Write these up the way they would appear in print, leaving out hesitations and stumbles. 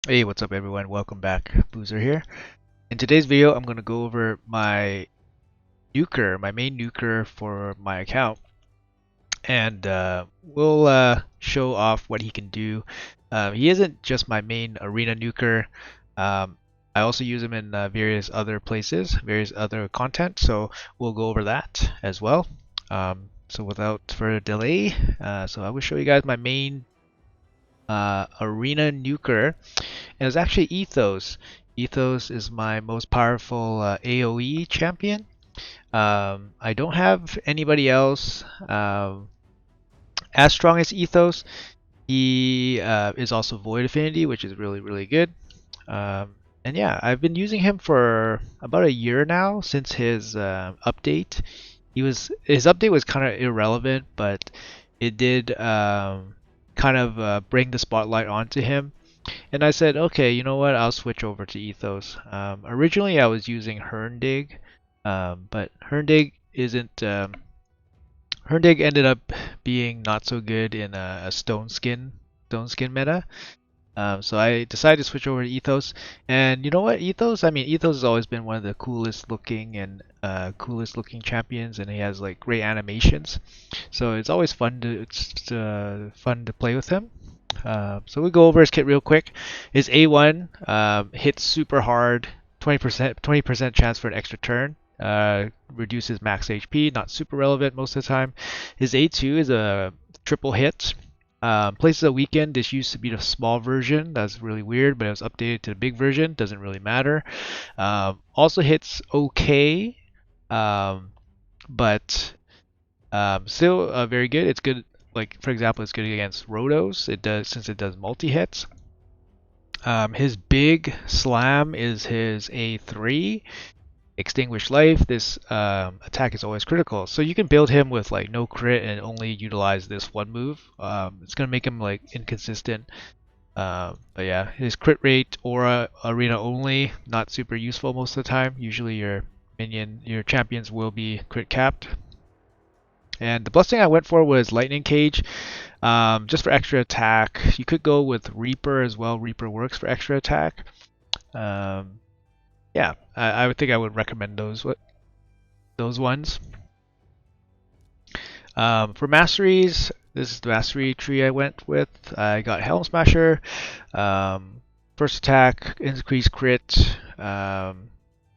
Hey, what's up everyone? Welcome back. Boozer here. In today's video, I'm going to go over my nuker, my main nuker for my account, and we'll show off what he can do. He isn't just my main arena nuker. Um, I also use him in various other places, various other content, so we'll go over that as well. So without further delay, so I will show you guys my main arena nuker. And it's actually ITHOS. ITHOS is my most powerful AoE champion. I don't have anybody else as strong as ITHOS. He is also Void Affinity, which is really good. And yeah, I've been using him for about a year now since his update. His update was kind of irrelevant, but it did kind of bring the spotlight onto him. And I said, okay, you know what? I'll switch over to Ethos. Originally, I was using Herndig, but Herndig isn't. Herndig ended up being not so good in a stone skin meta. So I decided to switch over to Ethos. And you know what? Ethos, I mean, Ethos has always been one of the coolest looking and coolest looking champions, and he has like great animations. So it's always fun to play with him. So we go over his kit real quick. His A1 hits super hard, 20% chance for an extra turn. Reduces max HP, not super relevant most of the time. His A2 is a triple hit. Places a weekend. This used to be the small version. That's really weird, but it was updated to the big version. Doesn't really matter. Also hits okay, um, but still very good. It's good. Like for example, it's good against Rotos. It does since it does multi hits. His big slam is his A3. Extinguish life. This attack is always critical, so you can build him with like no crit and only utilize this one move. It's gonna make him like inconsistent. But yeah, his crit rate aura arena only, not super useful most of the time. Usually your champions will be crit capped. And the blessing I went for was Lightning Cage, just for extra attack. You could go with Reaper as well. Reaper works for extra attack. Um, yeah, I would think I would recommend those ones. For masteries, this is the mastery tree I went with. I got Helm Smasher, um, first attack, increased crit,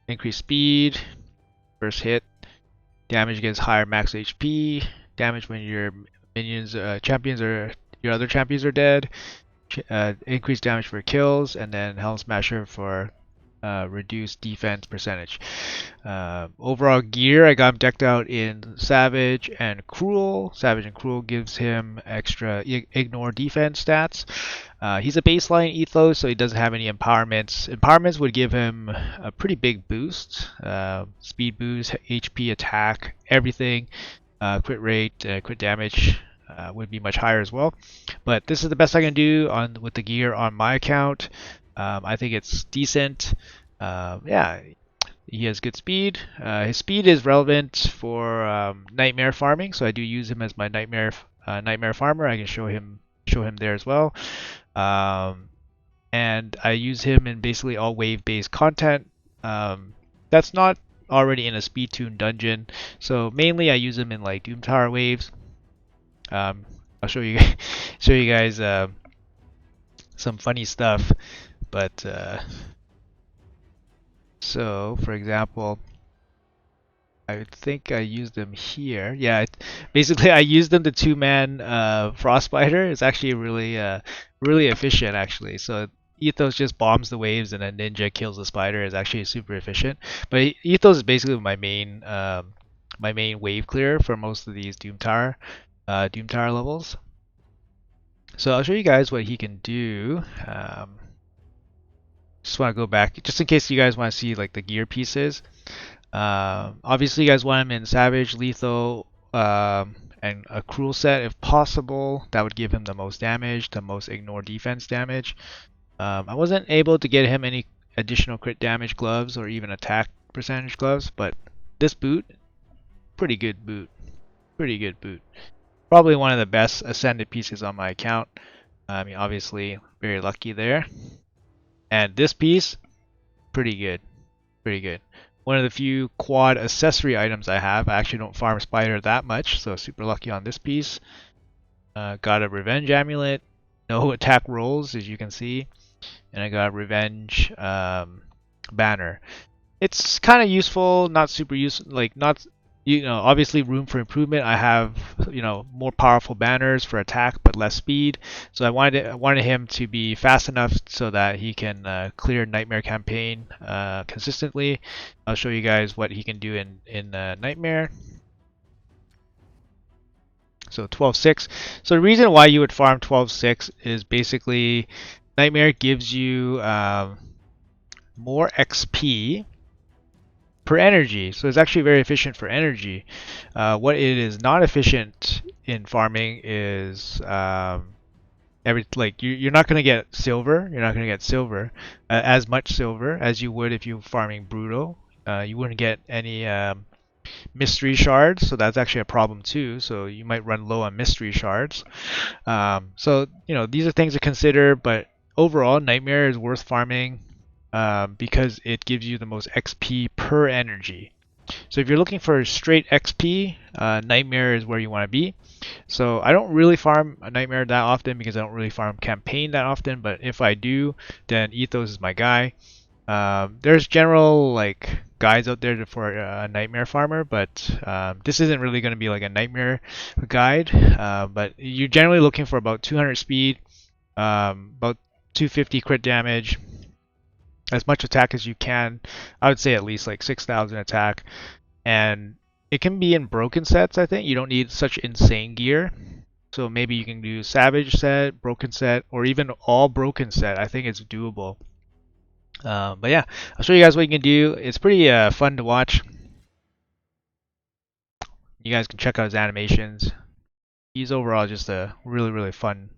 increased speed, first hit, damage against higher max HP, damage when your champions your other champions are dead, increased damage for kills, and then Helm Smasher for reduced defense percentage. Overall gear, I got him decked out in Savage and Cruel. Savage and Cruel gives him extra ignore defense stats. He's a baseline ethos, so he doesn't have any empowerments. Empowerments would give him a pretty big boost. Speed boost, HP, attack, everything. Crit rate, crit damage would be much higher as well. But this is the best I can do with the gear on my account. I think it's decent. Yeah, he has good speed. His speed is relevant for nightmare farming, so I do use him as my nightmare farmer. I can show him there as well. Um, and I use him in basically all wave-based content. That's not already in a speed tune dungeon, so mainly I use him in like Doom Tower waves. I'll show you show you guys some funny stuff, but so for example, I think I used them here. Yeah, basically I used them to two-man Frostbiter. It's actually really efficient actually. So Ethos just bombs the waves and then Ninja kills the spider. Is actually super efficient. But Ethos is basically my main wave clear for most of these Doom Tower levels. So I'll show you guys what he can do. Just want to go back just in case you guys want to see like the gear pieces. Obviously, you guys want him in Savage, Lethal, and a Cruel set if possible. That would give him the most damage, the most ignore defense damage. I wasn't able to get him any additional crit damage gloves or even attack percentage gloves, but this boot, pretty good boot. Pretty good boot. Probably one of the best ascended pieces on my account. I mean, obviously, very lucky there. And this piece, pretty good. Pretty good. One of the few quad accessory items I have. I actually don't farm spider that much, so super lucky on this piece. Got a revenge amulet. No attack rolls, as you can see. And I got revenge banner. It's kind of useful, not super useful, like not, obviously room for improvement. I have, more powerful banners for attack but less speed. So I wanted him to be fast enough so that he can clear Nightmare campaign consistently. I'll show you guys what he can do in Nightmare. So 12-6. So the reason why you would farm 12-6 is basically Nightmare gives you more XP per energy, so it's actually very efficient for energy. What it is not efficient in farming is you're not gonna get silver. You're not gonna get silver, as much silver as you would if you're farming Brutal. You wouldn't get any mystery shards, so that's actually a problem too. So you might run low on mystery shards. So these are things to consider, but overall, Nightmare is worth farming because it gives you the most XP per energy. So if you're looking for straight XP, Nightmare is where you want to be. So I don't really farm a Nightmare that often because I don't really farm campaign that often, but if I do, then Ethos is my guy. There's general guides out there for a Nightmare farmer, but this isn't really going to be like a Nightmare guide. But you're generally looking for about 200 speed, about 250 crit damage, as much attack as you can. I would say at least like 6,000 attack, and it can be in broken sets. I think you don't need such insane gear, so maybe you can do Savage set, broken set, or even all broken set. I think it's doable. But yeah, I'll show you guys what you can do. It's pretty fun to watch. You guys can check out his animations. He's overall just a really fun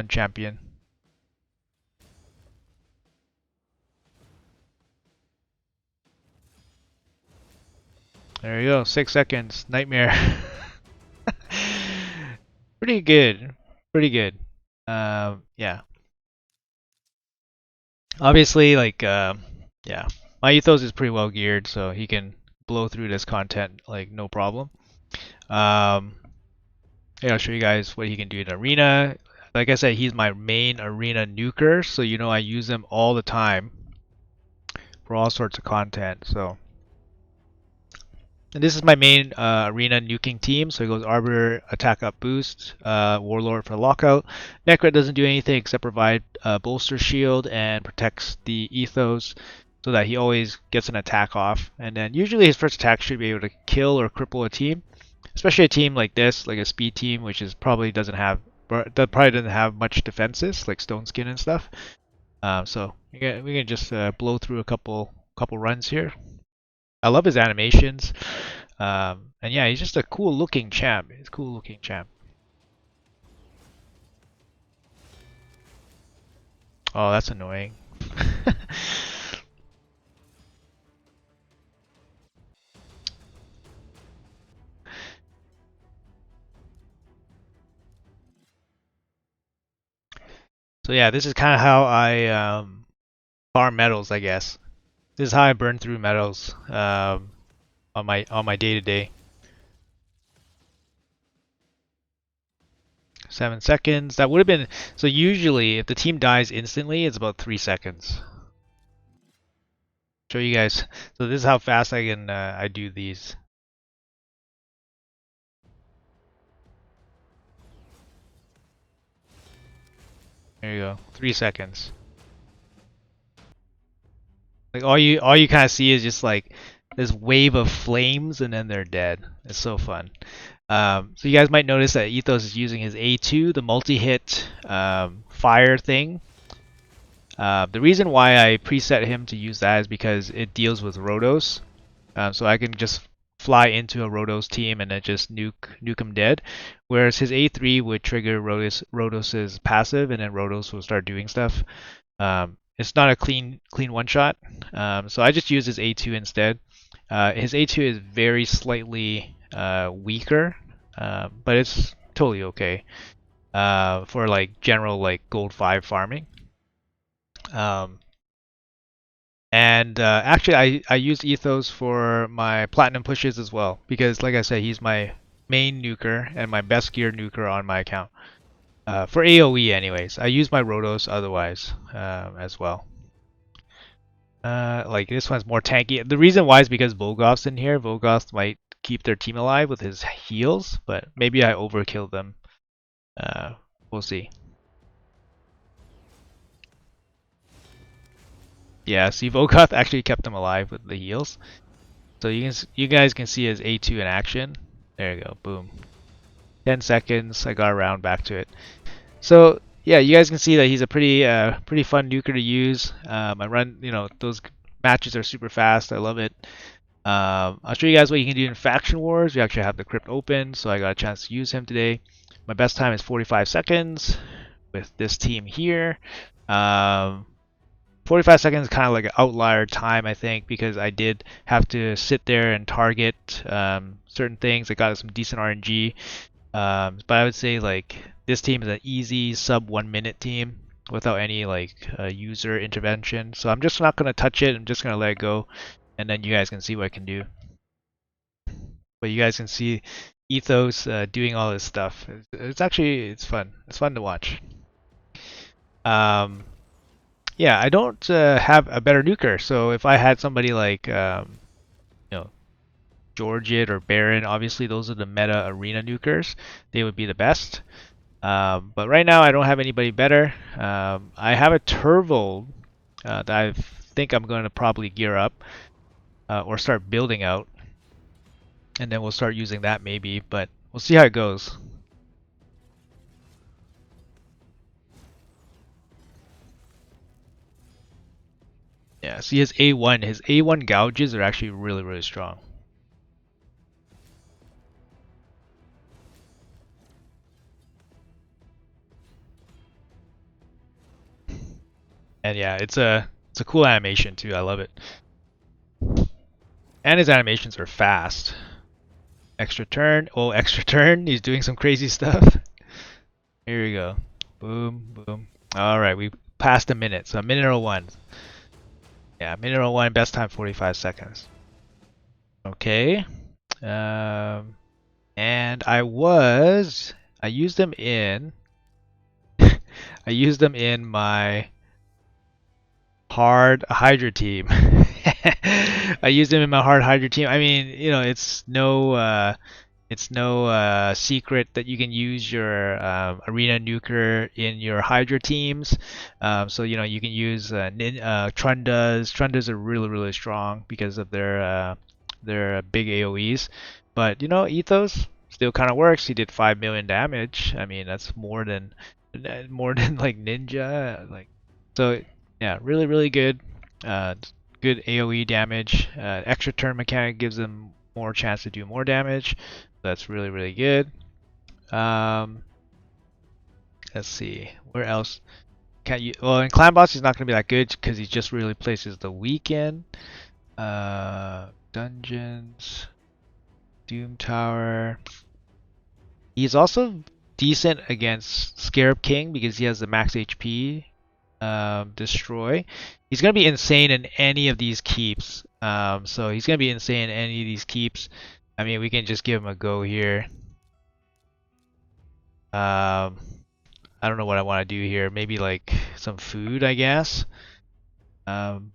champion. There you go, 6 seconds, Nightmare. Pretty good, pretty good. Yeah. Obviously, yeah, my ethos is pretty well geared, so he can blow through this content like no problem. Um, yeah, I'll show you guys what he can do in arena. Like I said, he's my main arena nuker, so I use him all the time for all sorts of content. So, and this is my main arena nuking team. So he goes Arbiter, attack up boost, Warlord for lockout. Necret doesn't do anything except provide bolster shield and protects the ethos so that he always gets an attack off. And then usually his first attack should be able to kill or cripple a team, especially a team like this, like a speed team, which is probably doesn't have much defenses like Stone Skin and stuff. So we can just blow through a couple runs here. I love his animations. And yeah, he's just a cool looking champ. He's a cool looking champ. Oh, that's annoying. So yeah, this is kind of how I farm metals, I guess. This is how I burn through metals on my day to day. 7 seconds. That would have been so. Usually, if the team dies instantly, it's about 3 seconds. Show you guys. So this is how fast I do these. There you go. 3 seconds. Like all you kind of see is just like this wave of flames and then they're dead. It's so fun. So you guys might notice that Ethos is using his A2, the multi-hit fire thing. The reason why I preset him to use that is because it deals with Rotos. So I can just fly into a Rotos team and then just nuke him dead. Whereas his A3 would trigger Rotos's passive and then Rotos will start doing stuff. It's not a clean one shot. So I just use his A2 instead. His A2 is very slightly weaker, but it's totally okay for like general like gold 5 farming. And actually, I use Ethos for my platinum pushes as well because, like I said, he's my main nuker and my best gear nuker on my account. For AoE, anyways. I use my Rotos otherwise as well. Like this one's more tanky. The reason why is because Volgoth's in here. Volgoth might keep their team alive with his heals, but maybe I overkill them. We'll see. Yeah, see, Volgoth actually kept him alive with the heals. So you guys can see his A2 in action. There you go, boom. 10 seconds, I got around back to it. So yeah, you guys can see that he's a pretty fun nuker to use. I run, those matches are super fast. I love it. I'll show you guys what you can do in faction wars. We actually have the crypt open, so I got a chance to use him today. My best time is 45 seconds with this team here. 45 seconds is kind of like an outlier time, I think, because I did have to sit there and target certain things. I got some decent RNG. But I would say like this team is an easy sub 1 minute team without any like user intervention. So I'm just not gonna touch it. I'm just gonna let it go, and then you guys can see what I can do. But you guys can see Ethos doing all this stuff. It's fun. It's fun to watch. Um, yeah, I don't have a better nuker. So if I had somebody like you know Georgid or Baron, obviously those are the meta arena nukers. They would be the best. But right now I don't have anybody better. I have a Turvo that I think I'm going to probably gear up or start building out, and then we'll start using that maybe. But we'll see how it goes. Yeah, see his A1 gouges are actually really strong. And yeah, it's a cool animation too. I love it. And his animations are fast. Extra turn. Oh, extra turn. He's doing some crazy stuff. Here we go. Boom, boom. All right, we passed a minute. So a minute 01. Yeah, minute 01. Best time 45 seconds. Okay. And I used them in. I used them in my hard Hydra team. I used them in my hard Hydra team. I mean, it's no secret that you can use your arena nuker in your Hydra teams. So you can use Trundas. Trundas are really strong because of their big AOE's. But Ethos still kind of works. He did 5 million damage. I mean, that's more than like Ninja. Like so, yeah, really good. Good AOE damage. Extra turn mechanic gives them more chance to do more damage. That's really good. Um, let's see, where else can you? Well, in clan boss he's not gonna be that good because he just really places the weekend. Dungeons, Doom Tower. He's also decent against Scarab King because he has the max HP. Destroy. He's gonna be insane in any of these keeps. So he's gonna be insane in any of these keeps. I mean, we can just give him a go here. I don't know what I want to do here. Maybe like some food, I guess. Um,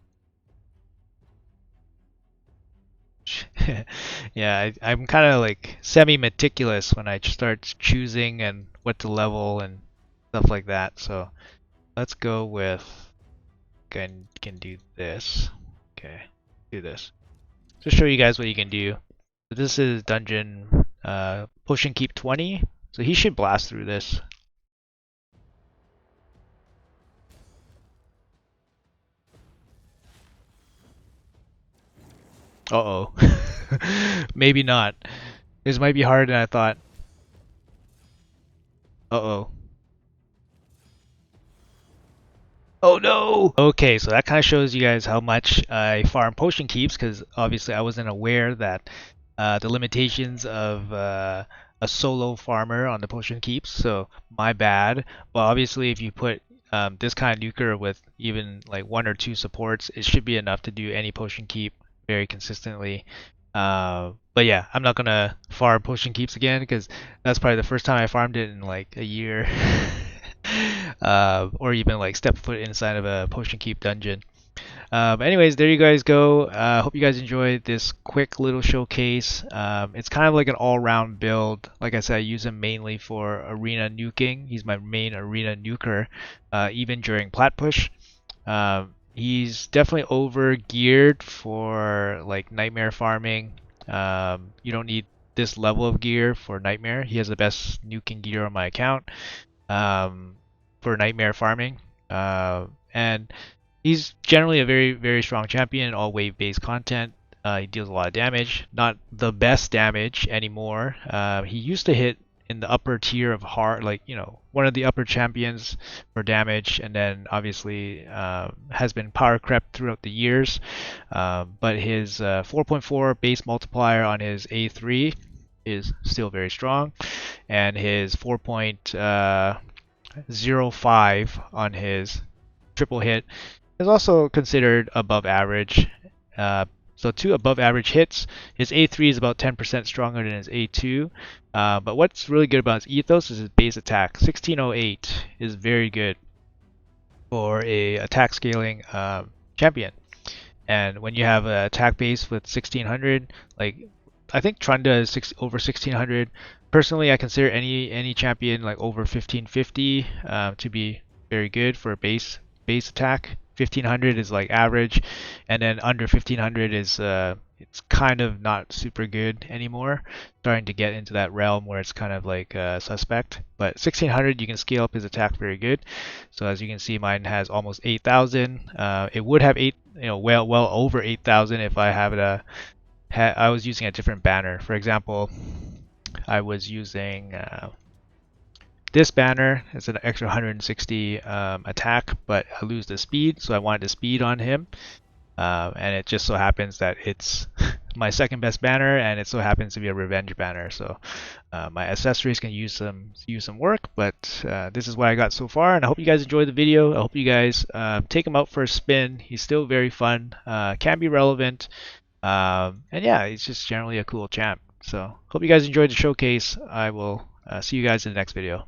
yeah, I'm kind of like semi-meticulous when I start choosing and what to level and stuff like that. So let's go with can do this. Okay, do this. Just show you guys what you can do. So this is dungeon potion keep 20. So he should blast through this. Uh-oh. Maybe not. This might be harder than I thought. Uh-oh. Oh no! Okay, so that kind of shows you guys how much I farm potion keeps, because obviously I wasn't aware that the limitations of a solo farmer on the potion keeps, so my bad. But obviously if you put this kind of nuker with even like 1 or 2 supports, it should be enough to do any potion keep very consistently. But yeah, I'm not gonna farm potion keeps again because that's probably the first time I farmed it in like a year, or even like step foot inside of a potion keep dungeon. But anyways, there you guys go. Hope you guys enjoyed this quick little showcase. It's kind of like an all-round build. Like I said, I use him mainly for arena nuking. He's my main arena nuker, even during plat push. He's definitely over geared for like nightmare farming. You don't need this level of gear for nightmare. He has the best nuking gear on my account for nightmare farming. And he's generally a very, very strong champion, all wave-based content. He deals a lot of damage. Not the best damage anymore. He used to hit in the upper tier of hard, like, one of the upper champions for damage, and then obviously has been power crept throughout the years. But his 4.4 base multiplier on his A3 is still very strong, and his 4.05 on his triple hit is also considered above average. So 2 above average hits. His A3 is about 10% stronger than his A2. But what's really good about his ethos is his base attack. 1608 is very good for a attack scaling champion. And when you have an attack base with 1600, like I think Trunda is over 1600. Personally, I consider any champion like over 1550 to be very good for a base attack. 1500 is like average, and then under 1500 is it's kind of not super good anymore. Starting to get into that realm where it's kind of like suspect. But 1600 you can scale up his attack very good. So as you can see, mine has almost 8,000. It would have well over 8,000 if I have it I was using a different banner. For example, I was using this banner. It's an extra 160 attack, but I lose the speed, so I wanted the speed on him. And it just so happens that it's my second best banner, and it so happens to be a revenge banner. So my accessories can use some work, but this is what I got so far, and I hope you guys enjoyed the video. I hope you guys take him out for a spin. He's still very fun, can be relevant, and yeah, he's just generally a cool champ. So hope you guys enjoyed the showcase. I will see you guys in the next video.